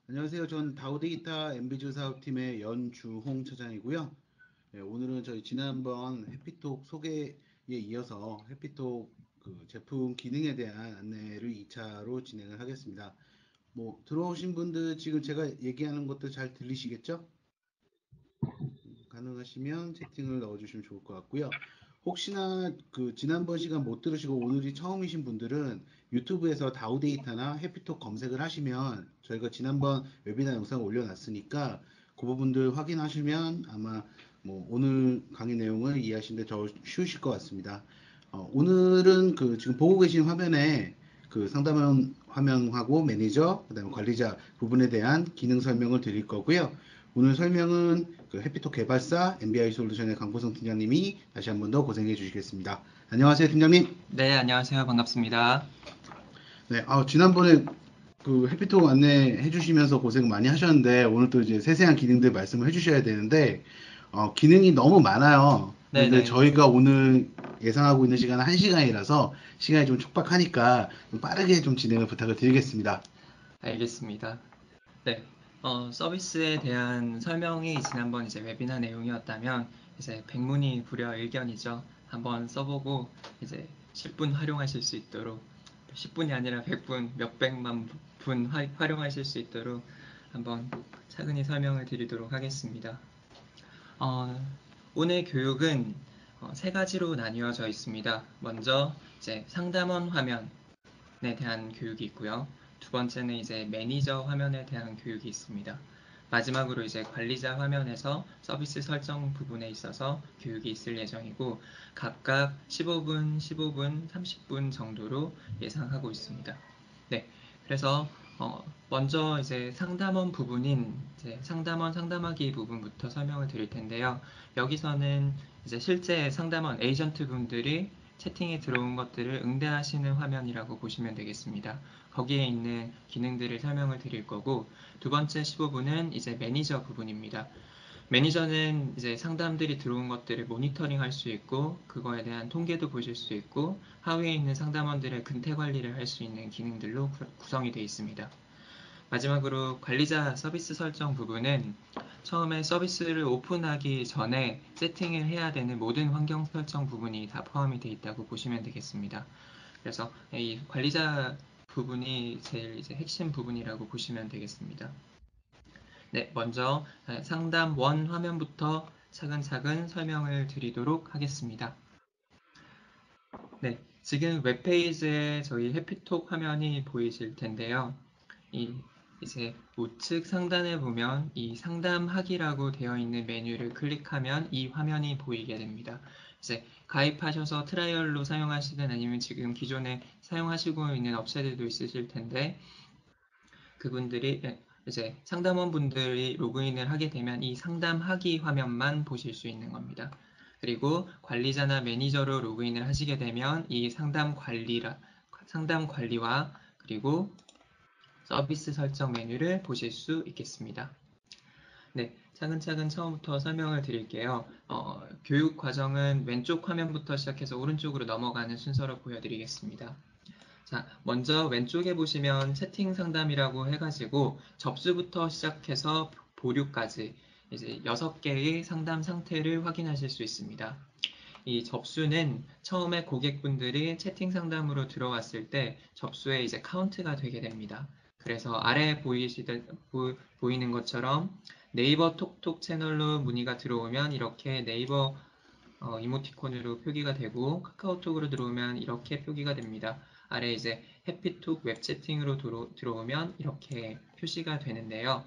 안녕하세요. 전 다우데이터 MB주 사업팀의 연주홍 차장이고요. 네, 오늘은 저희 지난번 해피톡 소개에 이어서 해피톡 그 제품 기능에 대한 안내를 2차로 진행을 하겠습니다. 뭐 들어오신 분들 지금 제가 얘기하는 것들 잘 들리시겠죠? 가능하시면 채팅을 넣어주시면 좋을 것 같고요. 혹시나 그 지난번 시간 못 들으시고 오늘이 처음이신 분들은 유튜브에서 다우데이터나 해피톡 검색을 하시면 저희가 지난번 웨비나 영상을 올려놨으니까 그 부분들 확인하시면 아마 뭐 오늘 강의 내용을 이해하시는데 더 쉬우실 것 같습니다. 오늘은 그 지금 보고 계신 화면에 그 상담원 화면하고 매니저, 그다음에 관리자 부분에 대한 기능 설명을 드릴 거고요. 오늘 설명은 그 해피톡 개발사 MBI 솔루션의 강보성 팀장님이 다시 한 번 더 고생해 주시겠습니다. 안녕하세요, 팀장님. 네, 안녕하세요. 반갑습니다. 네, 지난번에 그 해피톡 안내해 주시면서 고생 많이 하셨는데 오늘 또 이제 세세한 기능들 말씀을 해 주셔야 되는데 기능이 너무 많아요. 그런데 네네, 저희가 오늘 예상하고 있는 시간은 1시간이라서 시간이 좀 촉박하니까 좀 빠르게 좀 진행을 부탁을 드리겠습니다. 알겠습니다. 네, 서비스에 대한 설명이 지난번 이제 웨비나 내용이었다면 이제 백문이 불여일견이죠. 한번 써보고 이제 10분 활용하실 수 있도록 10분이 아니라 100분, 몇백만 분 활용하실 수 있도록 한번 차근히 설명을 드리도록 하겠습니다. 어, 오늘 교육은 세 가지로 나뉘어져 있습니다. 먼저 이제 상담원 화면 에 대한 교육이 있고요. 두 번째는 이제 매니저 화면에 대한 교육이 있습니다. 마지막으로 이제 관리자 화면에서 서비스 설정 부분에 있어서 교육이 있을 예정이고 각각 15분, 15분, 30분 정도로 예상하고 있습니다. 네, 그래서 먼저 이제 상담원 부분인 이제 상담원 상담하기 부분부터 설명을 드릴 텐데요. 여기서는 이제 실제 상담원 에이전트 분들이 채팅에 들어온 것들을 응대하시는 화면이라고 보시면 되겠습니다. 거기에 있는 기능들을 설명을 드릴 거고 두 번째 15분은 이제 매니저 부분입니다. 매니저는 이제 상담들이 들어온 것들을 모니터링 할 수 있고 그거에 대한 통계도 보실 수 있고 하위에 있는 상담원들의 근태 관리를 할 수 있는 기능들로 구성이 되어 있습니다. 마지막으로 관리자 서비스 설정 부분은 처음에 서비스를 오픈하기 전에 세팅을 해야 되는 모든 환경 설정 부분이 다 포함이 되어 있다고 보시면 되겠습니다. 그래서 이 관리자 부분이 제일 이제 핵심 부분이라고 보시면 되겠습니다. 네, 먼저 상담 1 화면부터 차근차근 설명을 드리도록 하겠습니다. 네, 지금 웹페이지에 저희 해피톡 화면이 보이실 텐데요. 이제 우측 상단에 보면 이 상담하기라고 되어 있는 메뉴를 클릭하면 이 화면이 보이게 됩니다. 이제 가입하셔서 트라이얼로 사용하시든 아니면 지금 기존에 사용하시고 있는 업체들도 있으실 텐데 그분들이 이제 상담원분들이 로그인을 하게 되면 이 상담하기 화면만 보실 수 있는 겁니다. 그리고 관리자나 매니저로 로그인을 하시게 되면 이 상담 관리와 그리고 서비스 설정 메뉴를 보실 수 있겠습니다. 네, 차근차근 처음부터 설명을 드릴게요. 교육 과정은 왼쪽 화면부터 시작해서 오른쪽으로 넘어가는 순서로 보여드리겠습니다. 자, 먼저 왼쪽에 보시면 채팅 상담이라고 해가지고 접수부터 시작해서 보류까지 이제 6개의 상담 상태를 확인하실 수 있습니다. 이 접수는 처음에 고객분들이 채팅 상담으로 들어왔을 때 접수에 이제 카운트가 되게 됩니다. 그래서 아래에 보이는 것처럼 네이버 톡톡 채널로 문의가 들어오면 이렇게 네이버 이모티콘으로 표기가 되고 카카오톡으로 들어오면 이렇게 표기가 됩니다. 아래 이제 해피톡 웹채팅으로 들어오면 이렇게 표시가 되는데요.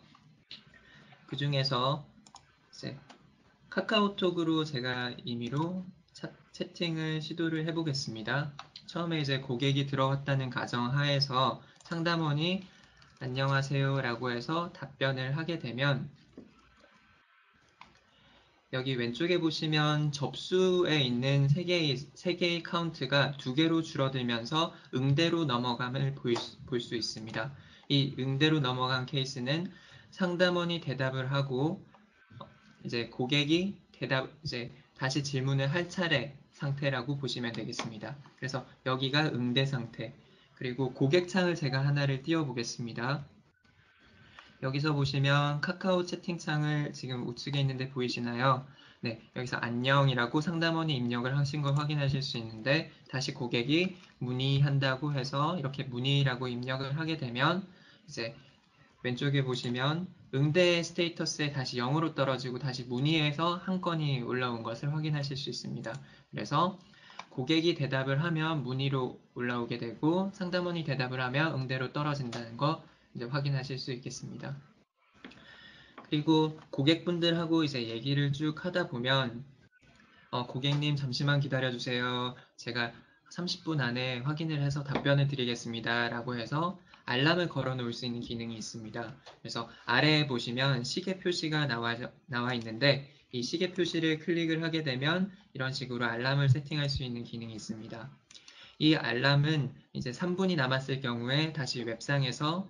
그 중에서 이제 카카오톡으로 제가 임의로 채팅을 시도를 해보겠습니다. 처음에 이제 고객이 들어왔다는 가정하에서 상담원이 안녕하세요 라고 해서 답변을 하게 되면 여기 왼쪽에 보시면 접수에 있는 3개의 카운트가 2개로 줄어들면서 응대로 넘어감을 볼 수 있습니다. 이 응대로 넘어간 케이스는 상담원이 대답을 하고 이제 고객이 이제 다시 질문을 할 차례 상태라고 보시면 되겠습니다. 그래서 여기가 응대 상태. 그리고 고객 창을 제가 하나를 띄워 보겠습니다. 여기서 보시면 카카오 채팅창을 지금 우측에 있는데 보이시나요? 네, 여기서 안녕이라고 상담원이 입력을 하신 걸 확인하실 수 있는데 다시 고객이 문의한다고 해서 이렇게 문의라고 입력을 하게 되면 이제 왼쪽에 보시면 응대 스테이터스에 다시 0으로 떨어지고 다시 문의해서 한 건이 올라온 것을 확인하실 수 있습니다. 그래서 고객이 대답을 하면 문의로 올라오게 되고 상담원이 대답을 하면 응대로 떨어진다는 거 이제 확인하실 수 있겠습니다. 그리고 고객분들하고 이제 얘기를 쭉 하다 보면 고객님 잠시만 기다려주세요. 제가 30분 안에 확인을 해서 답변을 드리겠습니다. 라고 해서 알람을 걸어 놓을 수 있는 기능이 있습니다. 그래서 아래에 보시면 시계 표시가 나와 있는데 이 시계 표시를 클릭을 하게 되면 이런 식으로 알람을 세팅할 수 있는 기능이 있습니다. 이 알람은 이제 3분이 남았을 경우에 다시 웹상에서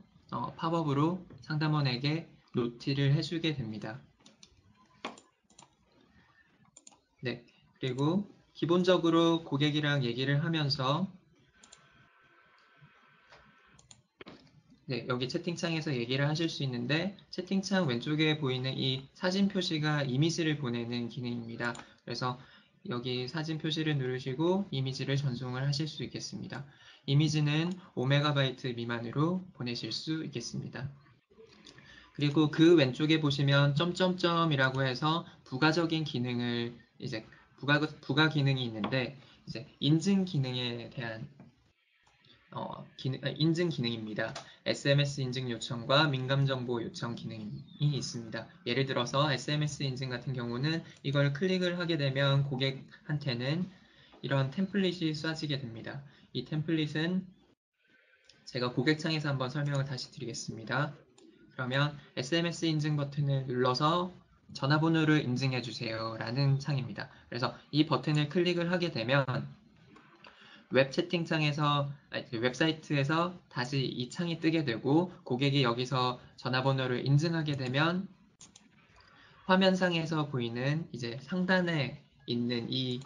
팝업으로 상담원에게 노티를 해주게 됩니다. 네, 그리고 기본적으로 고객이랑 얘기를 하면서 네, 여기 채팅창에서 얘기를 하실 수 있는데 채팅창 왼쪽에 보이는 이 사진 표시가 이미지를 보내는 기능입니다. 그래서 여기 사진 표시를 누르시고 이미지를 전송을 하실 수 있겠습니다. 이미지는 5MB 미만으로 보내실 수 있겠습니다. 그리고 그 왼쪽에 보시면 점점점이라고 해서 부가적인 기능을 이제 부가 기능이 있는데 이제 인증 기능에 대한 인증 기능입니다. SMS 인증 요청과 민감정보 요청 기능이 있습니다. 예를 들어서 SMS 인증 같은 경우는 이걸 클릭을 하게 되면 고객한테는 이런 템플릿이 쏴지게 됩니다. 이 템플릿은 제가 고객창에서 한번 설명을 다시 드리겠습니다. 그러면 SMS 인증 버튼을 눌러서 전화번호를 인증해 주세요 라는 창입니다. 그래서 이 버튼을 클릭을 하게 되면 웹사이트에서 다시 이 창이 뜨게 되고 고객이 여기서 전화번호를 인증하게 되면 화면상에서 보이는 이제 상단에 있는 이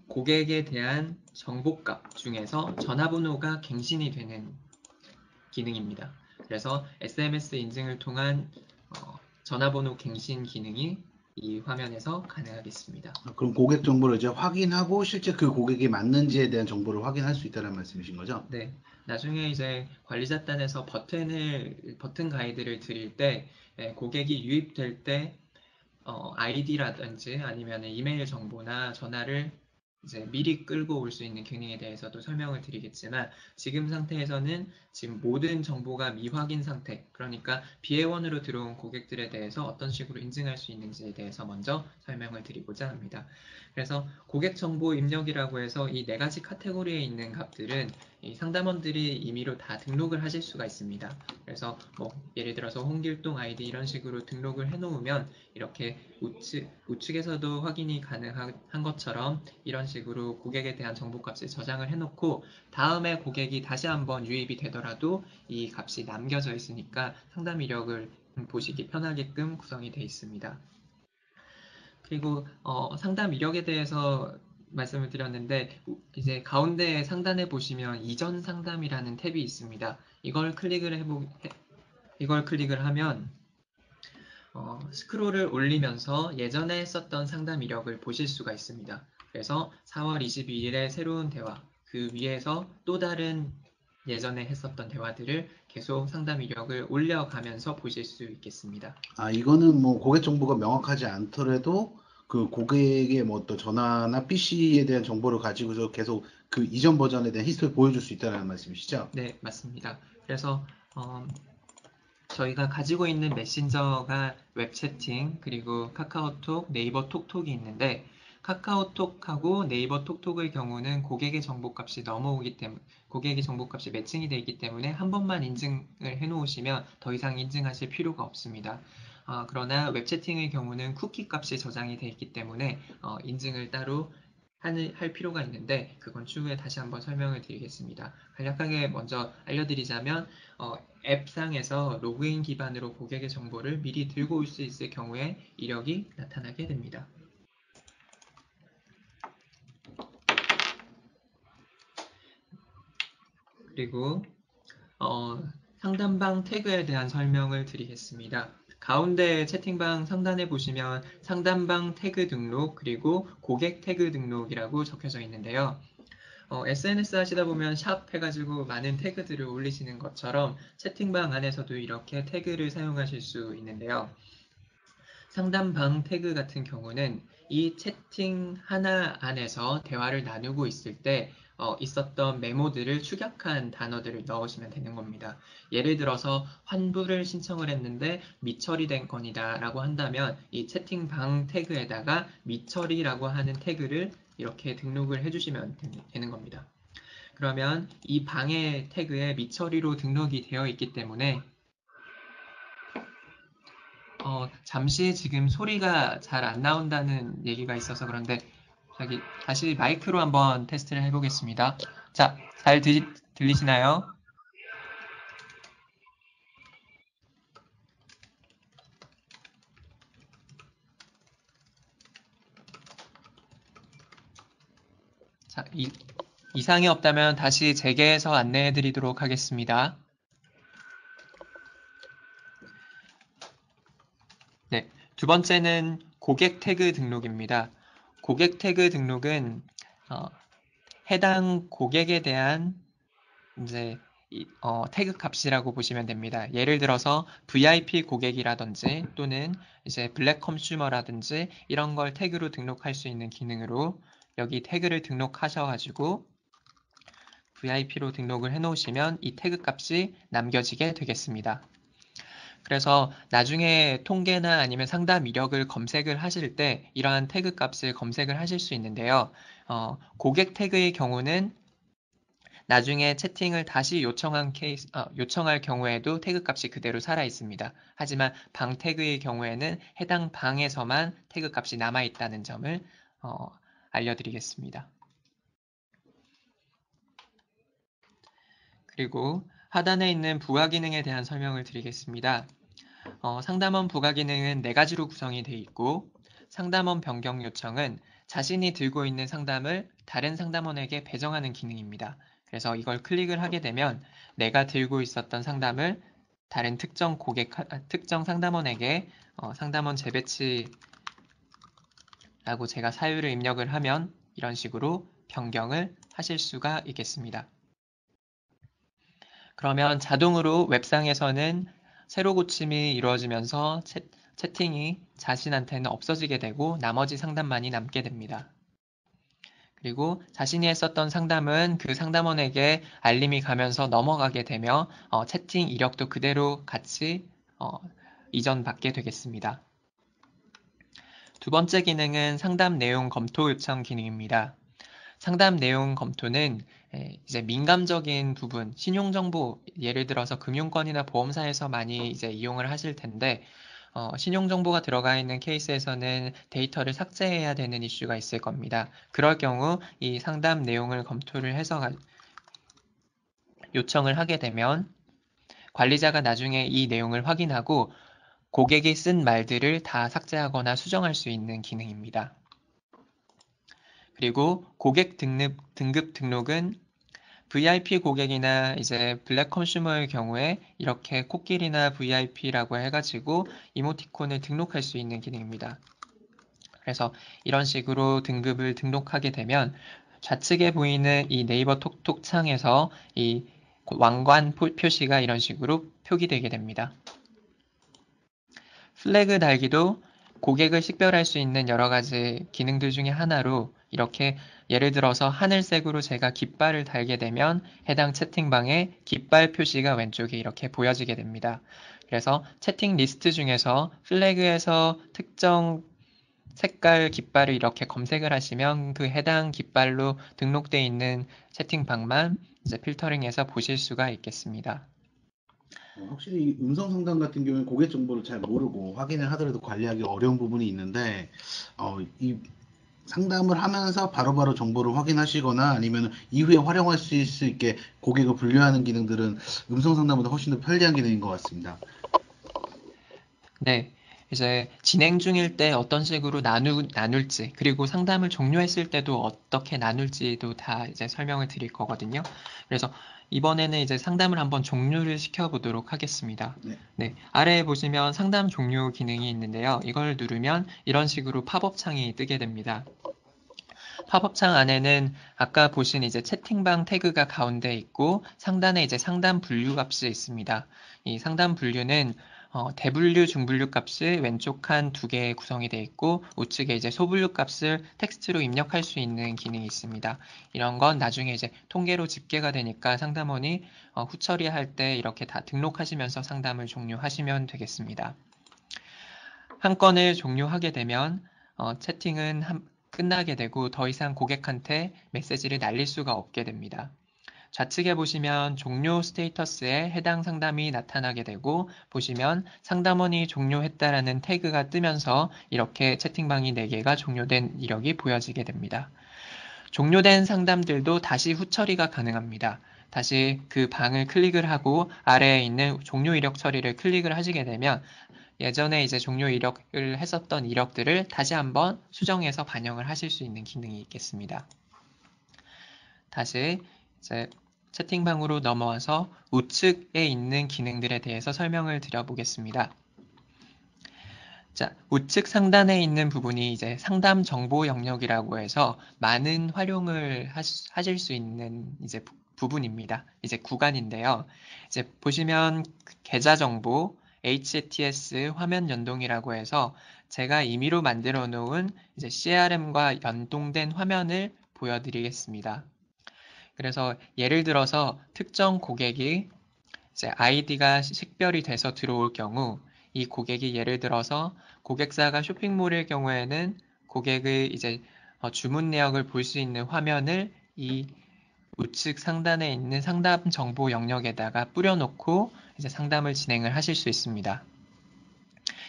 고객에 대한 정보값 중에서 전화번호가 갱신이 되는 기능입니다. 그래서 SMS 인증을 통한 전화번호 갱신 기능이 이 화면에서 가능하겠습니다. 그럼 고객 정보를 이제 확인하고 실제 그 고객이 맞는지에 대한 정보를 확인할 수 있다는 말씀이신 거죠? 네. 나중에 이제 관리자단에서 버튼 가이드를 드릴 때 고객이 유입될 때 아이디라든지 아니면 이메일 정보나 전화를 이제 미리 끌고 올 수 있는 기능에 대해서도 설명을 드리겠지만 지금 상태에서는 지금 모든 정보가 미확인 상태, 그러니까 비회원으로 들어온 고객들에 대해서 어떤 식으로 인증할 수 있는지에 대해서 먼저 설명을 드리고자 합니다. 그래서 고객 정보 입력이라고 해서 이 네 가지 카테고리에 있는 값들은 이 상담원들이 임의로 다 등록을 하실 수가 있습니다. 그래서 뭐 예를 들어서 홍길동 아이디 이런 식으로 등록을 해놓으면 이렇게 우측에서도 확인이 가능한 것처럼 이런 식으로 고객에 대한 정보값을 저장을 해놓고 다음에 고객이 다시 한번 유입이 되더라도 이 값이 남겨져 있으니까 상담 이력을 보시기 편하게끔 구성이 되어 있습니다. 그리고 상담 이력에 대해서 말씀을 드렸는데 이제 가운데 상단에 보시면 이전 상담이라는 탭이 있습니다. 이걸 클릭을 하면 스크롤을 올리면서 예전에 했었던 상담 이력을 보실 수가 있습니다. 그래서 4월 22일에 새로운 대화, 그 위에서 또 다른 예전에 했었던 대화들을 계속 상담 이력을 올려가면서 보실 수 있겠습니다. 이거는 뭐 고객 정보가 명확하지 않더라도 그 고객의 뭐 또 전화나 PC에 대한 정보를 가지고서 계속 그 이전 버전에 대한 히스토리를 보여줄 수 있다는 말씀이시죠? 네, 맞습니다. 그래서 저희가 가지고 있는 메신저가 웹채팅, 그리고 카카오톡, 네이버 톡톡이 있는데 카카오톡하고 네이버 톡톡의 경우는 고객의 정보값이 넘어오기 때문에 고객의 정보값이 매칭이 되어 있기 때문에 한 번만 인증을 해 놓으시면 더 이상 인증하실 필요가 없습니다. 그러나 웹채팅의 경우는 쿠키 값이 저장이 되어 있기 때문에 인증을 따로 할 필요가 있는데 그건 추후에 다시 한번 설명을 드리겠습니다. 간략하게 먼저 알려드리자면 앱상에서 로그인 기반으로 고객의 정보를 미리 들고 올 수 있을 경우에 이력이 나타나게 됩니다. 그리고 상담방 태그에 대한 설명을 드리겠습니다. 가운데 채팅방 상단에 보시면 상담방 태그 등록 그리고 고객 태그 등록이라고 적혀져 있는데요. SNS 하시다 보면 샵 해가지고 많은 태그들을 올리시는 것처럼 채팅방 안에서도 이렇게 태그를 사용하실 수 있는데요. 상담방 태그 같은 경우는 이 채팅 하나 안에서 대화를 나누고 있을 때 있었던 메모들을 축약한 단어들을 넣으시면 되는 겁니다. 예를 들어서 환불을 신청을 했는데 미처리된 건이다 라고 한다면 이 채팅방 태그에다가 미처리라고 하는 태그를 이렇게 등록을 해주시면 되는 겁니다. 그러면 이 방의 태그에 미처리로 등록이 되어 있기 때문에 잠시 지금 소리가 잘 안 나온다는 얘기가 있어서 그런데 다시 마이크로 한번 테스트를 해보겠습니다. 자, 잘 들리시나요? 자, 이상이 없다면 다시 재개해서 안내해 드리도록 하겠습니다. 네, 두 번째는 고객 태그 등록입니다. 고객 태그 등록은 해당 고객에 대한 이제 태그 값이라고 보시면 됩니다. 예를 들어서 VIP 고객이라든지 또는 이제 블랙 컨슈머라든지 이런 걸 태그로 등록할 수 있는 기능으로 여기 태그를 등록하셔가지고 VIP로 등록을 해놓으시면 이 태그 값이 남겨지게 되겠습니다. 그래서 나중에 통계나 아니면 상담 이력을 검색을 하실 때 이러한 태그 값을 검색을 하실 수 있는데요. 고객 태그의 경우는 나중에 채팅을 다시 요청할 경우에도 태그 값이 그대로 살아 있습니다. 하지만 방 태그의 경우에는 해당 방에서만 태그 값이 남아 있다는 점을 알려드리겠습니다. 그리고 하단에 있는 부가 기능에 대한 설명을 드리겠습니다. 상담원 부가 기능은 4가지로 구성이 되어 있고 상담원 변경 요청은 자신이 들고 있는 상담을 다른 상담원에게 배정하는 기능입니다. 그래서 이걸 클릭을 하게 되면 내가 들고 있었던 상담을 다른 특정 상담원에게 상담원 재배치라고 제가 사유를 입력을 하면 이런 식으로 변경을 하실 수가 있겠습니다. 그러면 자동으로 웹상에서는 새로 고침이 이루어지면서 채팅이 자신한테는 없어지게 되고 나머지 상담만이 남게 됩니다. 그리고 자신이 했었던 상담은 그 상담원에게 알림이 가면서 넘어가게 되며 채팅 이력도 그대로 같이 이전받게 되겠습니다. 두 번째 기능은 상담 내용 검토 요청 기능입니다. 상담 내용 검토는 이제 민감적인 부분, 신용정보, 예를 들어서 금융권이나 보험사에서 많이 이제 이용을 하실 텐데, 신용정보가 들어가 있는 케이스에서는 데이터를 삭제해야 되는 이슈가 있을 겁니다. 그럴 경우 이 상담 내용을 검토를 해서 요청을 하게 되면 관리자가 나중에 이 내용을 확인하고 고객이 쓴 말들을 다 삭제하거나 수정할 수 있는 기능입니다. 그리고 고객 등급 등록은 VIP 고객이나 이제 블랙 컨슈머의 경우에 이렇게 코끼리나 VIP라고 해가지고 이모티콘을 등록할 수 있는 기능입니다. 그래서 이런 식으로 등급을 등록하게 되면 좌측에 보이는 이 네이버 톡톡 창에서 이 왕관 표시가 이런 식으로 표기되게 됩니다. 플래그 달기도 고객을 식별할 수 있는 여러 가지 기능들 중에 하나로 이렇게 예를 들어서 하늘색으로 제가 깃발을 달게 되면 해당 채팅방에 깃발 표시가 왼쪽에 이렇게 보여지게 됩니다. 그래서 채팅 리스트 중에서 플래그에서 특정 색깔 깃발을 이렇게 검색을 하시면 그 해당 깃발로 등록되어 있는 채팅방만 이제 필터링해서 보실 수가 있겠습니다. 확실히 음성 상담 같은 경우는 고객 정보를 잘 모르고 확인을 하더라도 관리하기 어려운 부분이 있는데 이 상담을 하면서 바로바로 정보를 확인하시거나 아니면 이후에 활용할 수 있게 고객을 분류하는 기능들은 음성 상담보다 훨씬 더 편리한 기능인 것 같습니다. 네. 이제 진행 중일 때 어떤 식으로 나눌지, 그리고 상담을 종료했을 때도 어떻게 나눌지도 다 이제 설명을 드릴 거거든요. 그래서 이번에는 이제 상담을 한번 종료를 시켜보도록 하겠습니다. 네. 네, 아래에 보시면 상담 종료 기능이 있는데요. 이걸 누르면 이런 식으로 팝업 창이 뜨게 됩니다. 팝업 창 안에는 아까 보신 이제 채팅방 태그가 가운데 있고 상단에 이제 상담 분류 값이 있습니다. 이 상담 분류는 대분류, 중분류 값을 왼쪽 칸 두 개 구성이 되어 있고 우측에 이제 소분류 값을 텍스트로 입력할 수 있는 기능이 있습니다. 이런 건 나중에 이제 통계로 집계가 되니까 상담원이 후처리할 때 이렇게 다 등록하시면서 상담을 종료하시면 되겠습니다. 한 건을 종료하게 되면 채팅은 끝나게 되고 더 이상 고객한테 메시지를 날릴 수가 없게 됩니다. 좌측에 보시면 종료 스테이터스에 해당 상담이 나타나게 되고 보시면 상담원이 종료했다라는 태그가 뜨면서 이렇게 채팅방이 4개가 종료된 이력이 보여지게 됩니다. 종료된 상담들도 다시 후처리가 가능합니다. 다시 그 방을 클릭을 하고 아래에 있는 종료 이력 처리를 클릭을 하시게 되면 예전에 이제 종료 이력을 했었던 이력들을 다시 한번 수정해서 반영을 하실 수 있는 기능이 있겠습니다. 다시 이제 채팅방으로 넘어와서 우측에 있는 기능들에 대해서 설명을 드려보겠습니다. 자, 우측 상단에 있는 부분이 이제 상담 정보 영역이라고 해서 많은 활용을 하실 수 있는 이제 부분입니다. 이제 구간인데요. 이제 보시면 계좌 정보, HTS 화면 연동이라고 해서 제가 임의로 만들어 놓은 이제 CRM과 연동된 화면을 보여드리겠습니다. 그래서 예를 들어서 특정 고객이 이제 아이디가 식별이 돼서 들어올 경우 이 고객이 예를 들어서 고객사가 쇼핑몰일 경우에는 고객의 이제 주문 내역을 볼 수 있는 화면을 이 우측 상단에 있는 상담 정보 영역에다가 뿌려놓고 이제 상담을 진행을 하실 수 있습니다.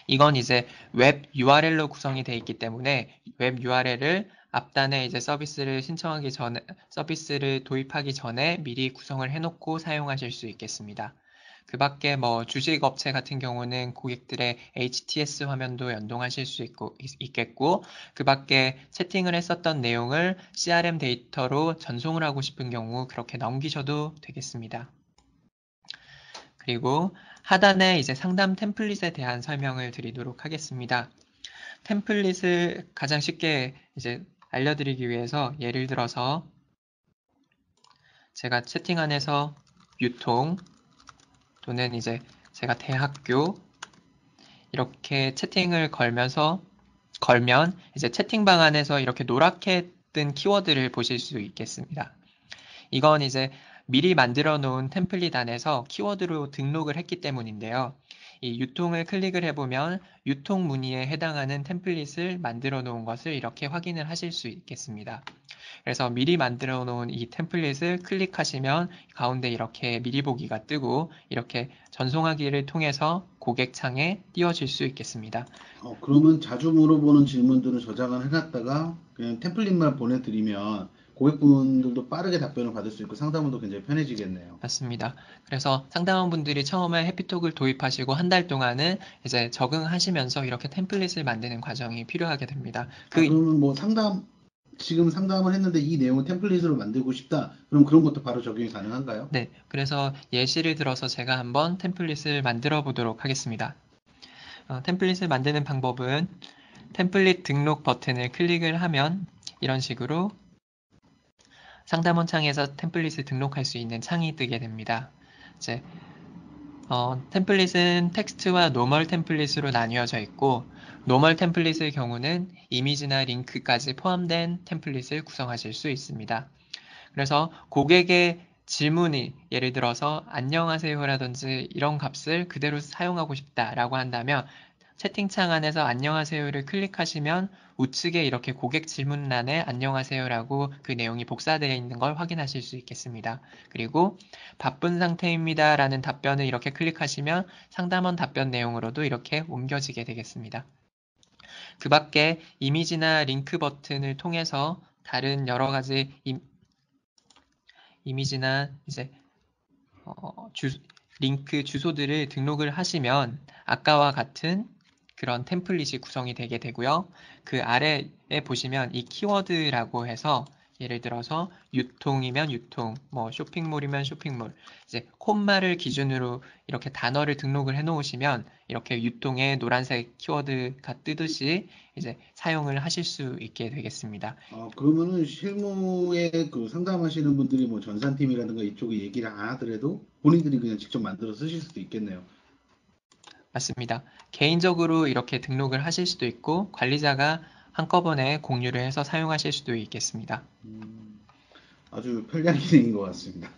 이건 이제 웹 URL로 구성이 되어 있기 때문에 웹 URL을 앞단에 이제 서비스를 신청하기 전에, 서비스를 도입하기 전에 미리 구성을 해놓고 사용하실 수 있겠습니다. 그 밖에 뭐 주식업체 같은 경우는 고객들의 HTS 화면도 연동하실 수 있겠고, 그 밖에 채팅을 했었던 내용을 CRM 데이터로 전송을 하고 싶은 경우 그렇게 넘기셔도 되겠습니다. 그리고 하단에 이제 상담 템플릿에 대한 설명을 드리도록 하겠습니다. 템플릿을 가장 쉽게 이제 알려드리기 위해서 예를 들어서 제가 채팅 안에서 유통 또는 이제 제가 대학교 이렇게 채팅을 걸면 이제 채팅방 안에서 이렇게 노랗게 뜬 키워드를 보실 수 있겠습니다. 이건 이제 미리 만들어 놓은 템플릿 안에서 키워드로 등록을 했기 때문인데요. 이 유통을 클릭을 해보면 유통 문의에 해당하는 템플릿을 만들어 놓은 것을 이렇게 확인을 하실 수 있겠습니다. 그래서 미리 만들어 놓은 이 템플릿을 클릭하시면 가운데 이렇게 미리 보기가 뜨고 이렇게 전송하기를 통해서 고객 창에 띄워질 수 있겠습니다. 그러면 자주 물어보는 질문들을 저장을 해놨다가 그냥 템플릿만 보내드리면 고객분들도 빠르게 답변을 받을 수 있고 상담원도 굉장히 편해지겠네요. 맞습니다. 그래서 상담원분들이 처음에 해피톡을 도입하시고 한 달 동안은 이제 적응하시면서 이렇게 템플릿을 만드는 과정이 필요하게 됩니다. 그러면 뭐 지금 상담을 했는데 이 내용을 템플릿으로 만들고 싶다. 그럼 그런 것도 바로 적용이 가능한가요? 네, 그래서 예시를 들어서 제가 한번 템플릿을 만들어 보도록 하겠습니다. 템플릿을 만드는 방법은 템플릿 등록 버튼을 클릭을 하면 이런 식으로 상담원 창에서 템플릿을 등록할 수 있는 창이 뜨게 됩니다. 이제 템플릿은 텍스트와 노멀 템플릿으로 나뉘어져 있고 노멀 템플릿의 경우는 이미지나 링크까지 포함된 템플릿을 구성하실 수 있습니다. 그래서 고객의 질문이 예를 들어서 안녕하세요라든지 이런 값을 그대로 사용하고 싶다라고 한다면 채팅창 안에서 안녕하세요를 클릭하시면 우측에 이렇게 고객 질문란에 안녕하세요라고 그 내용이 복사되어 있는 걸 확인하실 수 있겠습니다. 그리고 바쁜 상태입니다 라는 답변을 이렇게 클릭하시면 상담원 답변 내용으로도 이렇게 옮겨지게 되겠습니다. 그 밖에 이미지나 링크 버튼을 통해서 다른 여러 가지 이미지나 이제 링크 주소들을 등록을 하시면 아까와 같은 그런 템플릿이 구성이 되게 되고요. 그 아래에 보시면 이 키워드라고 해서 예를 들어서 유통이면 유통, 뭐 쇼핑몰이면 쇼핑몰. 이제 콤마를 기준으로 이렇게 단어를 등록을 해 놓으시면 이렇게 유통에 노란색 키워드가 뜨듯이 이제 사용을 하실 수 있게 되겠습니다. 그러면은 실무에 그 상담하시는 분들이 뭐 전산팀이라든가 이쪽에 얘기를 안 하더라도 본인들이 그냥 직접 만들어 쓰실 수도 있겠네요. 맞습니다. 개인적으로 이렇게 등록을 하실 수도 있고 관리자가 한꺼번에 공유를 해서 사용하실 수도 있겠습니다. 아주 편리한 기능인 것 같습니다.